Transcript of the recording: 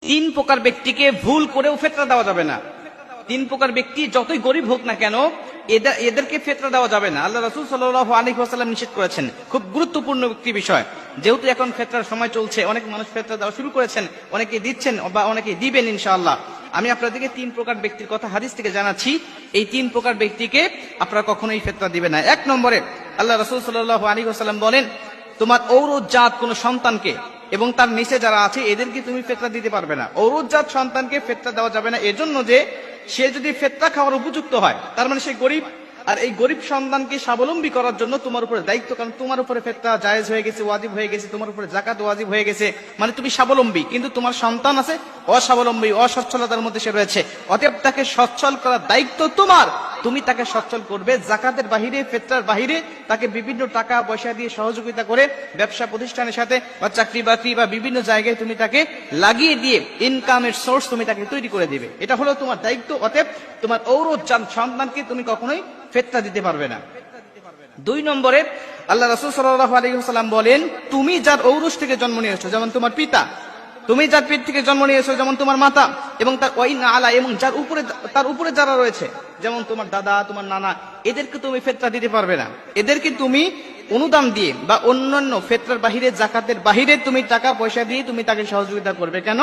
তিন প্রকার ব্যক্তিকে ভুল করেও ফেতরা দেওয়া যাবে না। তিন প্রকার ব্যক্তি যতই গরিব হোক না কেন, এদেরকে ফেতরা দেওয়া যাবে না। আল্লাহ রাসূল সাল্লাল্লাহু আলাইহি ওয়াসাল্লাম নিষেধ করেছেন। খুব গুরুত্বপূর্ণ একটি বিষয়। যেহেতু এখন ফেতরার সময় চলছে, অনেক মানুষ ফেতরা দেওয়া শুরু করেছেন, অনেকে দিচ্ছেন বা অনেকে দিবেন ইনশাআল্লাহ। আমি আপনাদেরকে তিন প্রকার ব্যক্তির কথা হাদিস থেকে জানাচ্ছি। এই তিন প্রকার ব্যক্তিকে আপনারা কখনোই ফেতরা দিবেন না। এক নম্বরে আল্লাহ রাসূল সাল্লাল্লাহু আলাইহি ওয়াসাল্লাম বলেন, তোমার ঔরজাত কোন সন্তানকে এবং তার নিচে যারা আছে এদেরকে তুমি ফেতরা দিতে পারবে না। ঔরজাত সন্তানকে ফেতরা দেওয়া যাবে না, এজন্য যে সে যদি ফেতরা খাওয়ার উপযুক্ত হয়, তার মানে সে গরিব, আর এই গরিব সন্তানকে স্বাবলম্বী করার জন্য তোমার উপরে দায়িত্ব, কারণ তোমার উপরে ফেতরা জায়েজ হয়ে গেছে, ওয়াজিব হয়ে গেছে, তোমার উপরে যাকাত ওয়াজিব হয়ে গেছে, মানে তুমি স্বাবলম্বী, কিন্তু তোমার সন্তান আছে অস্বাবলম্বী, অসচ্ছলতার মধ্যে সে রয়েছে, অতএব তাকে সচ্ছল করার দায়িত্ব তোমার। তুমি তাকে সচ্ছল করবে, যাকাতের বাহিরে, ফেতরার বাহিরে তাকে বিভিন্ন টাকা পয়সা দিয়ে সহযোগিতা করে, ব্যবসা প্রতিষ্ঠানের সাথে বা চাকরি বাকরি বা বিভিন্ন জায়গায় তুমি তাকে লাগিয়ে দিয়ে ইনকামের সোর্স তুমি তাকে তৈরি করে দিবে। এটা হলো তোমার দায়িত্ব। অতএব তোমার ঔরজাত সন্তানকে তুমি কখনোই ফেতরা দিতে পারবে না। দুই নম্বরে আল্লাহ রাসূল সাল্লাল্লাহু আলাইহি ওয়াসাল্লাম বলেন, তুমি যার ঔরস থেকে জন্ম নিয়েছো, যেমন তোমার পিতা, তুমি যার পেট থেকে জন্ম নিয়েছো, যেমন তোমার মাতা, এবং তার ওয়াইন আলা, এবং যার উপরে, তার উপরে যারা রয়েছে, যেমন তোমার দাদা, তোমার নানা, এদেরকে তুমি ফেতরা দিতে পারবে না। এদেরকে তুমি অনুদান দিয়ে বা অন্যান্য ফেতরার বাহিরে, যাকাতের বাহিরে তুমি টাকা পয়সা দিয়ে তুমি তাকে সহযোগিতা করবে। কেন?